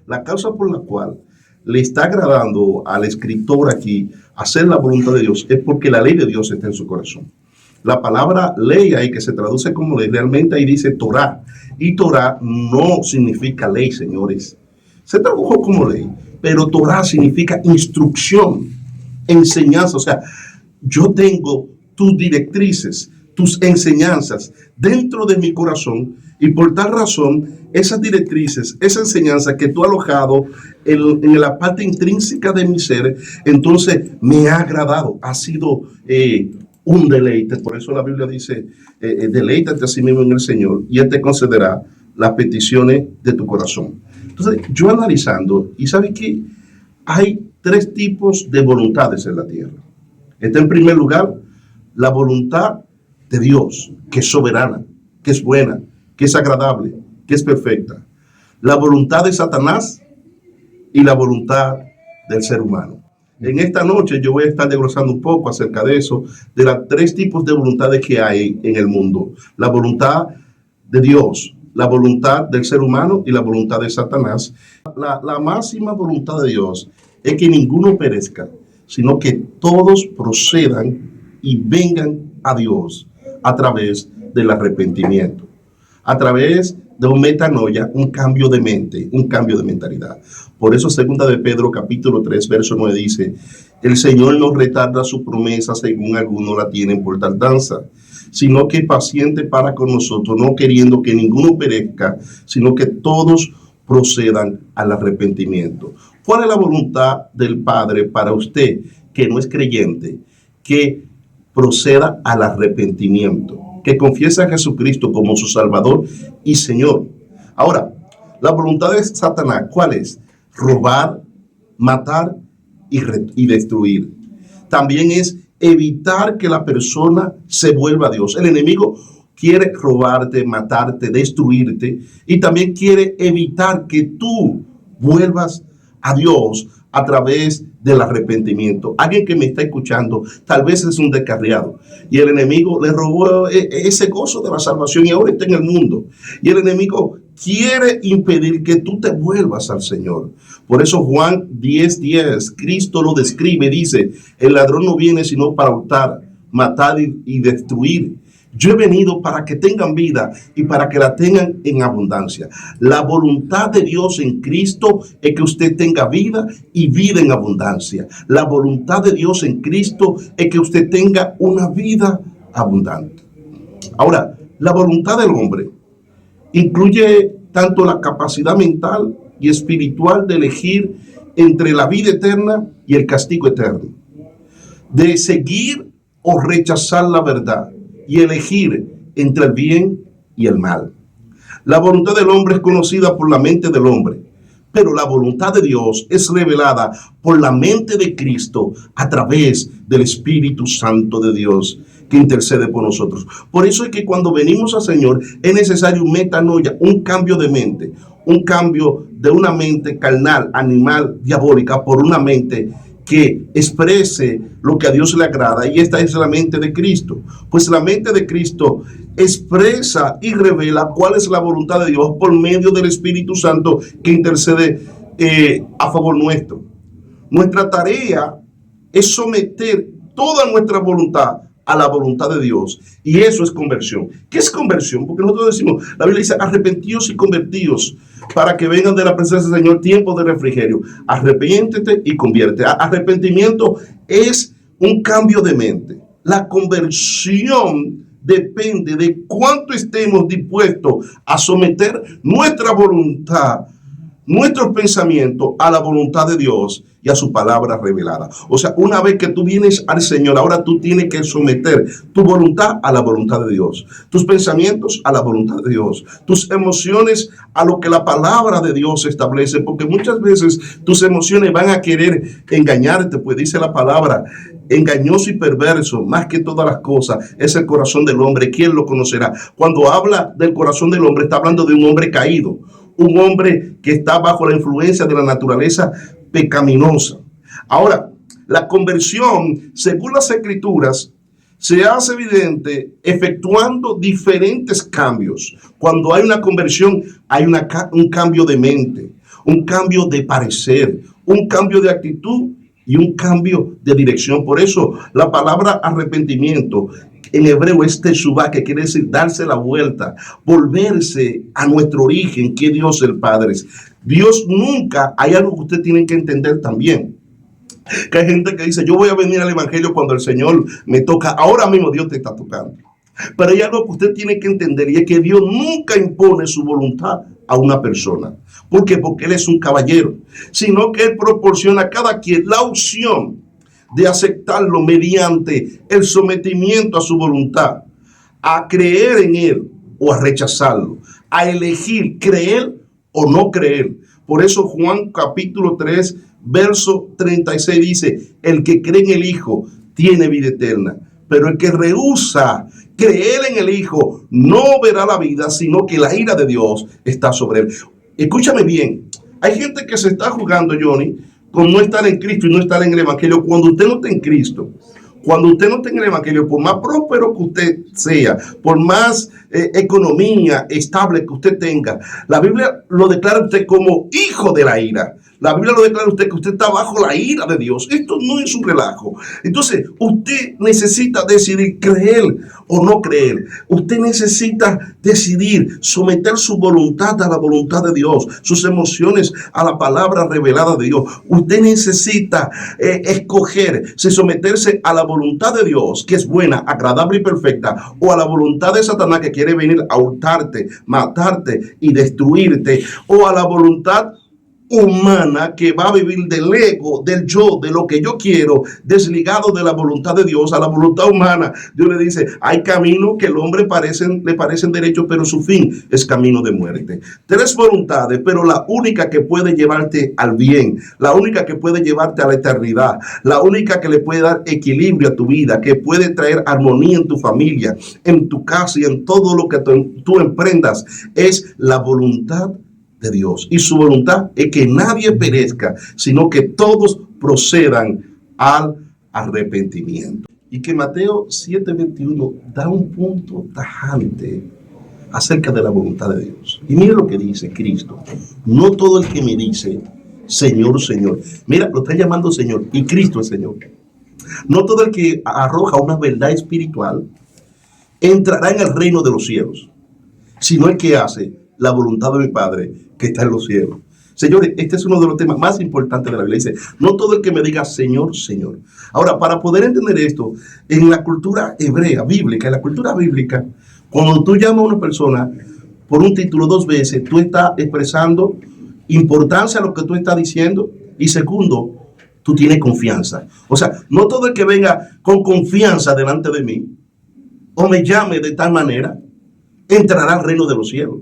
La causa por la cual le está agradando al escritor aquí hacer la voluntad de Dios es porque la ley de Dios está en su corazón. La palabra ley ahí, que se traduce como ley, realmente ahí dice Torah. Y Torah no significa ley, señores. Se tradujo como ley, pero Torah significa instrucción, enseñanza. O sea, yo tengo tus directrices, tus enseñanzas dentro de mi corazón, y por tal razón esas directrices, esa enseñanza que tú has alojado en la parte intrínseca de mi ser, entonces me ha agradado, ha sido un deleite. Por eso la Biblia dice, deleítate a sí mismo en el Señor y Él te concederá las peticiones de tu corazón. Entonces, yo analizando, y ¿sabe qué? Hay tres tipos de voluntades en la tierra. Está en primer lugar la voluntad de Dios, que es soberana, que es buena, que es agradable, que es perfecta. La voluntad de Satanás y la voluntad del ser humano. En esta noche yo voy a estar desglosando un poco acerca de eso, de los tres tipos de voluntades que hay en el mundo. La voluntad de Dios, la voluntad del ser humano y la voluntad de Satanás. La máxima voluntad de Dios es que ninguno perezca, sino que todos procedan y vengan a Dios a través del arrepentimiento, a través de un metanoia, un cambio de mente, un cambio de mentalidad. Por eso segunda de Pedro capítulo 3 verso 9 dice, el Señor no retarda su promesa según algunos la tienen por tardanza, sino que es paciente para con nosotros, no queriendo que ninguno perezca, sino que todos procedan al arrepentimiento. ¿Cuál es la voluntad del Padre para usted que no es creyente? Que proceda al arrepentimiento, que confiese a Jesucristo como su Salvador y Señor. Ahora, la voluntad de Satanás, ¿cuál es? Robar, matar y destruir. También es evitar que la persona se vuelva a Dios. El enemigo quiere robarte, matarte, destruirte, y también quiere evitar que tú vuelvas a Dios a través del arrepentimiento. Alguien que me está escuchando tal vez es un descarriado y el enemigo le robó ese gozo de la salvación y ahora está en el mundo, y el enemigo quiere impedir que tú te vuelvas al Señor. Por eso Juan 10:10, Cristo lo describe, dice, el ladrón no viene sino para hurtar, matar y destruir. Yo he venido para que tengan vida y para que la tengan en abundancia. La voluntad de Dios en Cristo es que usted tenga vida y vida en abundancia. La voluntad de Dios en Cristo es que usted tenga una vida abundante. Ahora, la voluntad del hombre incluye tanto la capacidad mental y espiritual de elegir entre la vida eterna y el castigo eterno, de seguir o rechazar la verdad y elegir entre el bien y el mal. La voluntad del hombre es conocida por la mente del hombre, pero la voluntad de Dios es revelada por la mente de Cristo a través del Espíritu Santo de Dios que intercede por nosotros. Por eso es que cuando venimos al Señor es necesario un metanoia, un cambio de mente, un cambio de una mente carnal, animal, diabólica, por una mente que exprese lo que a Dios le agrada, y esta es la mente de Cristo. Pues la mente de Cristo expresa y revela cuál es la voluntad de Dios por medio del Espíritu Santo que intercede a favor nuestro. Nuestra tarea es someter toda nuestra voluntad a la voluntad de Dios, y eso es conversión. ¿Qué es conversión? Porque nosotros decimos, la Biblia dice, arrepentíos y convertíos para que vengan de la presencia del Señor tiempos de refrigerio. Arrepiéntete y convierte. Arrepentimiento es un cambio de mente. La conversión depende de cuánto estemos dispuestos a someter nuestra voluntad, nuestros pensamientos a la voluntad de Dios y a su palabra revelada. O sea, una vez que tú vienes al Señor, ahora tú tienes que someter tu voluntad a la voluntad de Dios, tus pensamientos a la voluntad de Dios, tus emociones a lo que la palabra de Dios establece, porque muchas veces tus emociones van a querer engañarte, pues dice la palabra, engañoso y perverso, más que todas las cosas, es el corazón del hombre. ¿Quién lo conocerá? Cuando habla del corazón del hombre, está hablando de un hombre caído, un hombre que está bajo la influencia de la naturaleza pecaminosa. Ahora, la conversión, según las Escrituras, se hace evidente efectuando diferentes cambios. Cuando hay una conversión, hay un cambio de mente, un cambio de parecer, un cambio de actitud y un cambio de dirección. Por eso la palabra arrepentimiento en hebreo es teshuvah, que quiere decir darse la vuelta, volverse a nuestro origen, que Dios el Padre es. Dios nunca, hay algo que usted tiene que entender también, que hay gente que dice, yo voy a venir al evangelio cuando el Señor me toca. Ahora mismo Dios te está tocando. Pero hay algo que usted tiene que entender, y es que Dios nunca impone su voluntad a una persona. ¿Por qué? Porque Él es un caballero, sino que Él proporciona a cada quien la opción de aceptarlo mediante el sometimiento a su voluntad, a creer en Él o a rechazarlo, a elegir creer o no creer. Por eso Juan capítulo 3, verso 36 dice, el que cree en el Hijo tiene vida eterna, pero el que rehúsa creer en el Hijo no verá la vida, sino que la ira de Dios está sobre él. Escúchame bien, hay gente que se está jugando, Johnny, con no estar en Cristo y no estar en el Evangelio. Cuando usted no está en Cristo, cuando usted no está en el Evangelio, por más próspero que usted sea, por más economía estable que usted tenga, la Biblia lo declara usted como hijo de la ira. La Biblia lo declara usted que usted está bajo la ira de Dios. Esto no es un relajo. Entonces, usted necesita decidir creer o no creer. Usted necesita decidir someter su voluntad a la voluntad de Dios, sus emociones a la palabra revelada de Dios. Usted necesita escoger si someterse a la voluntad de Dios, que es buena, agradable y perfecta, o a la voluntad de Satanás, que quiere venir a hurtarte, matarte y destruirte, o a la voluntad humana, que va a vivir del ego, del yo, de lo que yo quiero, desligado de la voluntad de Dios. A la voluntad humana, Dios le dice, hay caminos que el hombre le parecen derechos, pero su fin es camino de muerte. Tres voluntades, pero la única que puede llevarte al bien, la única que puede llevarte a la eternidad, la única que le puede dar equilibrio a tu vida, que puede traer armonía en tu familia, en tu casa y en todo lo que tú emprendas, es la voluntad de Dios. Y su voluntad es que nadie perezca, sino que todos procedan al arrepentimiento. Y que Mateo 7:21 da un punto tajante acerca de la voluntad de Dios. Y mire lo que dice Cristo: no todo el que me dice Señor, Señor, mira, lo está llamando Señor, y Cristo es Señor, no todo el que arroja una verdad espiritual entrará en el reino de los cielos, sino el que hace la voluntad de mi Padre que está en los cielos. Señores, este es uno de los temas más importantes de la Biblia. Dice, no todo el que me diga Señor, Señor. Ahora, para poder entender esto, en la cultura hebrea, bíblica, en la cultura bíblica, cuando tú llamas a una persona por un título dos veces, tú estás expresando importancia a lo que tú estás diciendo, y segundo, tú tienes confianza. O sea, no todo el que venga con confianza delante de mí o me llame de tal manera entrará al reino de los cielos.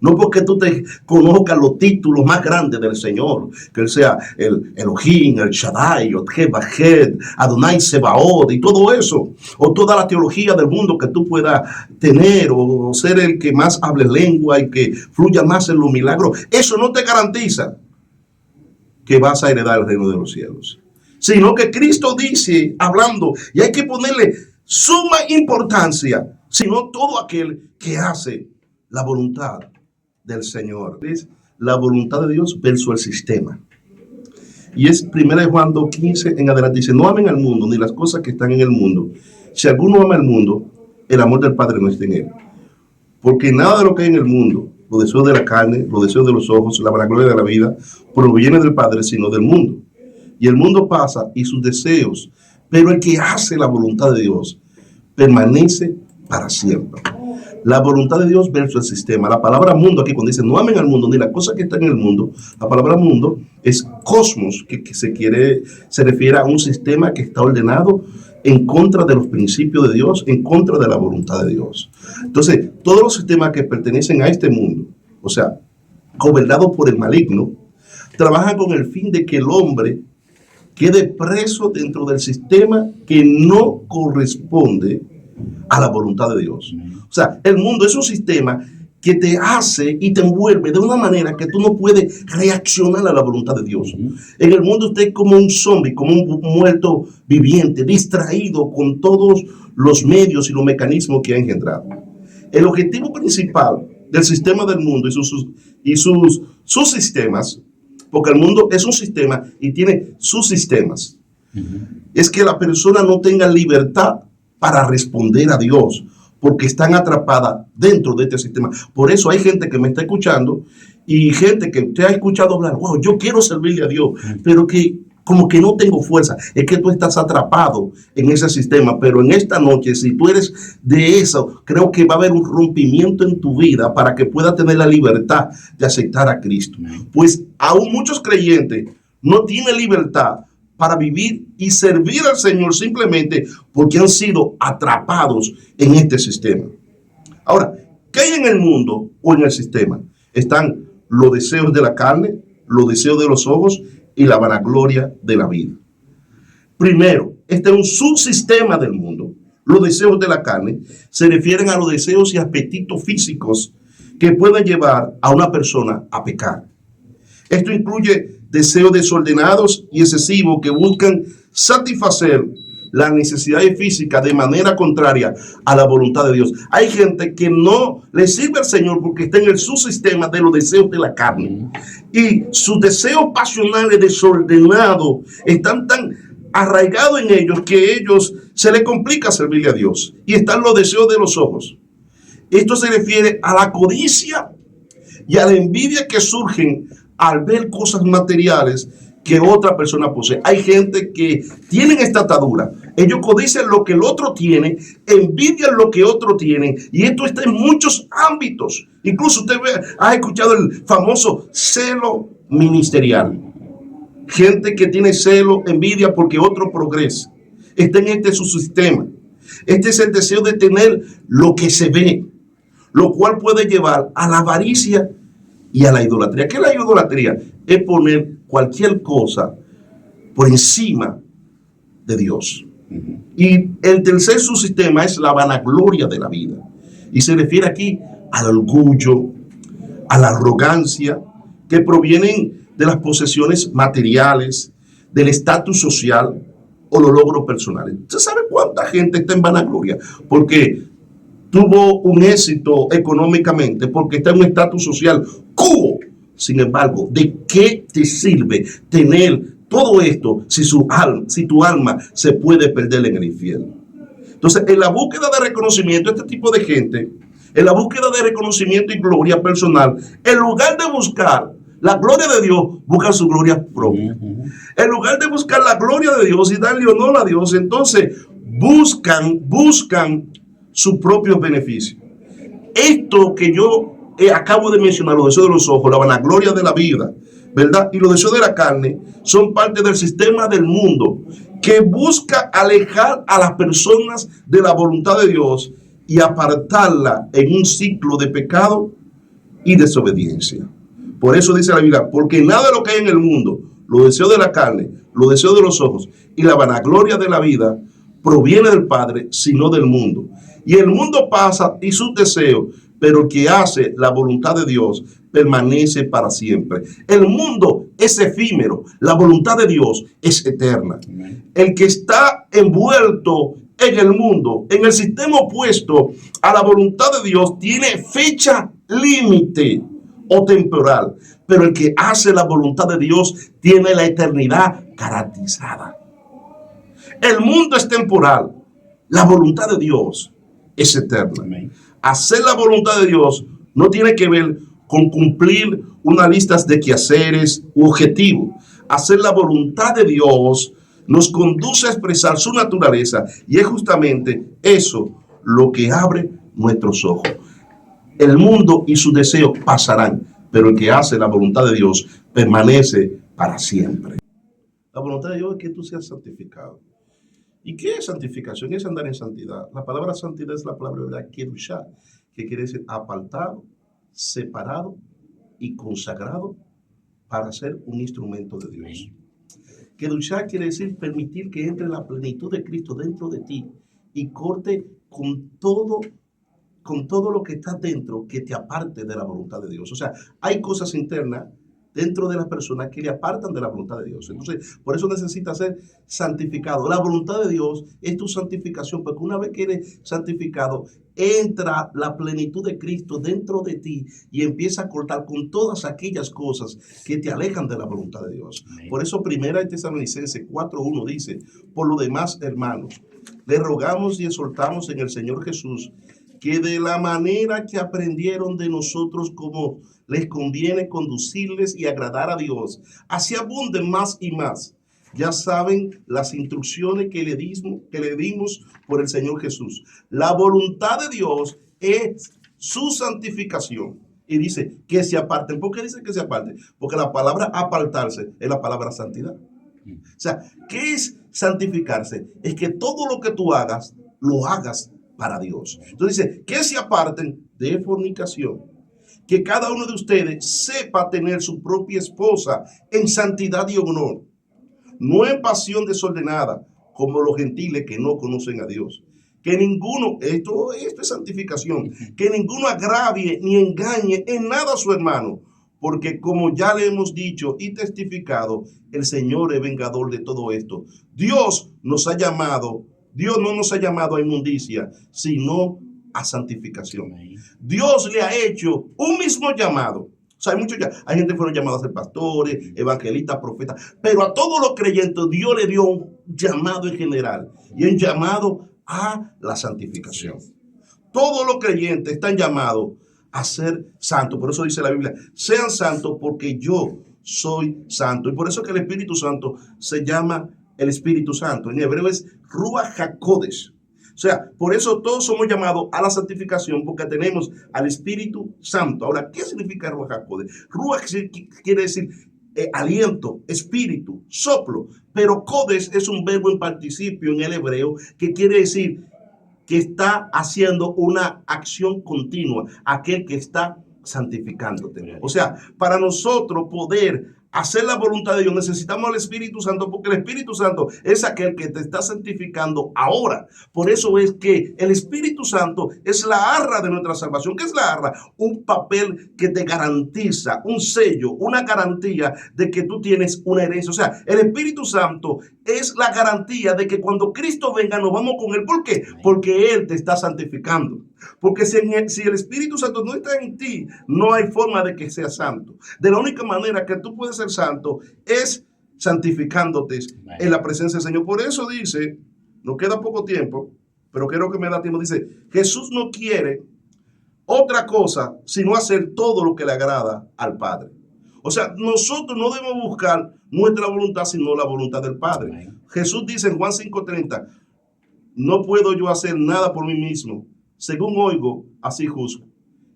No porque tú te conozcas los títulos más grandes del Señor, que Él sea el Elohim, el Shaddai, Otkebajet, Adonai Sebaot y todo eso, o toda la teología del mundo que tú puedas tener, o ser el que más hable lengua y que fluya más en los milagros. Eso no te garantiza que vas a heredar el reino de los cielos, sino que Cristo dice, hablando, y hay que ponerle suma importancia, sino todo aquel que hace la voluntad del Señor. Es la voluntad de Dios versus el sistema. Y es 1 Juan 2:15 en adelante. Dice, no amen al mundo ni las cosas que están en el mundo. Si alguno ama al mundo, el amor del Padre no está en él. Porque nada de lo que hay en el mundo, los deseos de la carne, los deseos de los ojos, la vanagloria de la vida, proviene del Padre, sino del mundo. Y el mundo pasa y sus deseos, pero el que hace la voluntad de Dios permanece para siempre. La voluntad de Dios versus el sistema. La palabra mundo, aquí cuando dice no amen al mundo ni las cosas que están en el mundo, la palabra mundo es cosmos, que se refiere a un sistema que está ordenado en contra de los principios de Dios, en contra de la voluntad de Dios. Entonces, todos los sistemas que pertenecen a este mundo, o sea, gobernados por el maligno, trabajan con el fin de que el hombre quede preso dentro del sistema que no corresponde a la voluntad de Dios. O sea, el mundo es un sistema que te hace y te envuelve de una manera que tú no puedes reaccionar a la voluntad de Dios. En el mundo usted es como un zombie, como un muerto viviente, distraído con todos los medios y los mecanismos que ha engendrado. El objetivo principal del sistema del mundo y sus sistemas porque el mundo es un sistema y tiene sus sistemas. Es que la persona no tenga libertad para responder a Dios, porque están atrapadas dentro de este sistema. Por eso hay gente que me está escuchando y gente que te ha escuchado hablar, wow, yo quiero servirle a Dios, pero que como que no tengo fuerza. Es que tú estás atrapado en ese sistema, pero en esta noche, si tú eres de eso, creo que va a haber un rompimiento en tu vida para que puedas tener la libertad de aceptar a Cristo. Pues aún muchos creyentes no tienen libertad para vivir y servir al Señor simplemente porque han sido atrapados en este sistema. Ahora, ¿qué hay en el mundo o en el sistema? Están los deseos de la carne, los deseos de los ojos y la vanagloria de la vida. Primero, este es un subsistema del mundo. Los deseos de la carne se refieren a los deseos y apetitos físicos que pueden llevar a una persona a pecar. Esto incluye deseos desordenados y excesivos que buscan satisfacer las necesidades físicas de manera contraria a la voluntad de Dios. Hay gente que no le sirve al Señor porque está en el subsistema de los deseos de la carne. Y sus deseos pasionales desordenados están tan arraigados en ellos que ellos se les complica servirle a Dios. Y están los deseos de los ojos. Esto se refiere a la codicia y a la envidia que surgen al ver cosas materiales que otra persona posee. Hay gente que tienen esta atadura. Ellos codician lo que el otro tiene, envidian lo que otro tiene, y esto está en muchos ámbitos. Incluso usted ha escuchado el famoso celo ministerial. Gente que tiene celo, envidia porque otro progresa. Está en este su sistema. Este es el deseo de tener lo que se ve, lo cual puede llevar a la avaricia y a la idolatría. ¿Qué es la idolatría? Es poner cualquier cosa por encima de Dios. Y el tercer subsistema es la vanagloria de la vida. Y se refiere aquí al orgullo, a la arrogancia, que provienen de las posesiones materiales, del estatus social o los logros personales. ¿Usted sabe cuánta gente está en vanagloria? Porque tuvo un éxito económicamente, porque está en un estatus social cubo. Sin embargo, ¿de qué te sirve tener todo esto si tu alma se puede perder en el infierno? Entonces, en la búsqueda de reconocimiento, este tipo de gente, en la búsqueda de reconocimiento y gloria personal, en lugar de buscar la gloria de Dios, buscan su gloria propia. En lugar de buscar la gloria de Dios y darle honor a Dios, entonces buscan su propio beneficio. Esto que yo acabo de mencionar, los deseos de los ojos, la vanagloria de la vida, ¿verdad? Y los deseos de la carne son parte del sistema del mundo que busca alejar a las personas de la voluntad de Dios y apartarla en un ciclo de pecado y desobediencia. Por eso dice la Biblia, porque nada de lo que hay en el mundo, los deseos de la carne, los deseos de los ojos y la vanagloria de la vida, proviene del Padre, sino del mundo. Y el mundo pasa y sus deseos, pero el que hace la voluntad de Dios permanece para siempre. El mundo es efímero, la voluntad de Dios es eterna. El que está envuelto en el mundo, en el sistema opuesto a la voluntad de Dios, tiene fecha límite o temporal, pero el que hace la voluntad de Dios tiene la eternidad garantizada. El mundo es temporal, la voluntad de Dios es eterna. Amén. Hacer la voluntad de Dios no tiene que ver con cumplir unas listas de quehaceres u objetivos. Hacer la voluntad de Dios nos conduce a expresar su naturaleza y es justamente eso lo que abre nuestros ojos. El mundo y sus deseos pasarán, pero el que hace la voluntad de Dios permanece para siempre. La voluntad de Dios es que tú seas santificado. ¿Y qué es santificación? Es andar en santidad. La palabra santidad es la palabra kedushá, que quiere decir apartado, separado y consagrado para ser un instrumento de Dios. Kedushá quiere decir permitir que entre la plenitud de Cristo dentro de ti y corte con todo lo que está dentro que te aparte de la voluntad de Dios. O sea, hay cosas internas dentro de las personas que le apartan de la voluntad de Dios. Entonces, por eso necesita ser santificado. La voluntad de Dios es tu santificación, porque una vez que eres santificado, entra la plenitud de Cristo dentro de ti y empieza a cortar con todas aquellas cosas que te alejan de la voluntad de Dios. Amén. Por eso, Primera de Tesalonicenses 4:1 dice: por lo demás, hermanos, le rogamos y exhortamos en el Señor Jesús que de la manera que aprendieron de nosotros como les conviene conducirles y agradar a Dios, así abunden más y más. Ya saben las instrucciones que le dimos por el Señor Jesús. La voluntad de Dios es su santificación. Y dice que se aparten. ¿Por qué dice que se aparten? Porque la palabra apartarse es la palabra santidad. O sea, ¿qué es santificarse? Es que todo lo que tú hagas, lo hagas para Dios. Entonces dice, que se aparten de fornicación. Que cada uno de ustedes sepa tener su propia esposa en santidad y honor, no en pasión desordenada, como los gentiles que no conocen a Dios. Que ninguno, esto es santificación, que ninguno agravie ni engañe en nada a su hermano, porque como ya le hemos dicho y testificado, el Señor es vengador de todo esto. Dios no nos ha llamado a inmundicia, sino a santificación. Dios le ha hecho un mismo llamado. O sea, hay gente que fueron llamados a ser pastores, evangelistas, profetas, pero a todos los creyentes Dios le dio un llamado en general, y un llamado a la santificación. Todos los creyentes están llamados a ser santos. Por eso dice la Biblia, sean santos porque yo soy santo. Y por eso que el Espíritu Santo se llama el Espíritu Santo. En hebreo es Ruach HaKodesh. O sea, por eso todos somos llamados a la santificación, porque tenemos al Espíritu Santo. Ahora, ¿qué significa Ruach HaKodesh? Ruach quiere decir aliento, espíritu, soplo. Pero Kodesh es un verbo en participio en el hebreo que quiere decir que está haciendo una acción continua, aquel que está santificándote. O sea, para nosotros poder hacer la voluntad de Dios necesitamos al Espíritu Santo, porque el Espíritu Santo es aquel que te está santificando ahora. Por eso es que el Espíritu Santo es la arra de nuestra salvación. ¿Qué es la arra? Un papel que te garantiza, un sello, una garantía de que tú tienes una herencia. O sea, el Espíritu Santo es la garantía de que cuando Cristo venga nos vamos con Él. ¿Por qué? Porque Él te está santificando. Porque si el Espíritu Santo no está en ti, no hay forma de que seas santo. De la única manera que tú puedes ser santo es santificándote en la presencia del Señor. Por eso dice, nos queda poco tiempo, pero creo que me da tiempo, dice, Jesús no quiere otra cosa sino hacer todo lo que le agrada al Padre. O sea, nosotros no debemos buscar nuestra voluntad sino la voluntad del Padre. Amén. Jesús dice en Juan 5:30, no puedo yo hacer nada por mí mismo. Según oigo, así juzgo.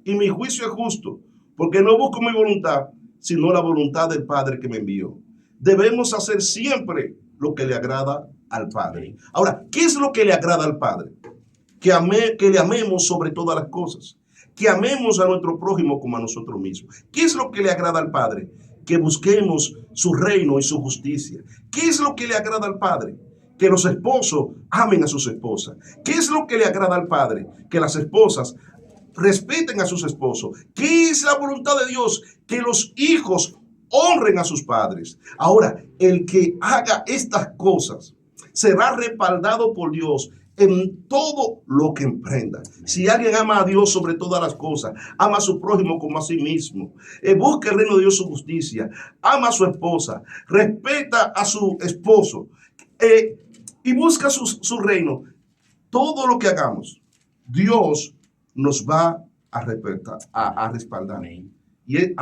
Y mi juicio es justo, porque no busco mi voluntad, sino la voluntad del Padre que me envió. Debemos hacer siempre lo que le agrada al Padre. Ahora, ¿qué es lo que le agrada al Padre? Que le amemos sobre todas las cosas. Que amemos a nuestro prójimo como a nosotros mismos. ¿Qué es lo que le agrada al Padre? Que busquemos su reino y su justicia. ¿Qué es lo que le agrada al Padre? Que los esposos amen a sus esposas. ¿Qué es lo que le agrada al Padre? Que las esposas respeten a sus esposos. ¿Qué es la voluntad de Dios? Que los hijos honren a sus padres. Ahora, el que haga estas cosas será respaldado por Dios en todo lo que emprenda. Si alguien ama a Dios sobre todas las cosas, ama a su prójimo como a sí mismo, busca el reino de Dios, su justicia, ama a su esposa, respeta a su esposo, y busca su reino, todo lo que hagamos, Dios nos va a respaldar. Y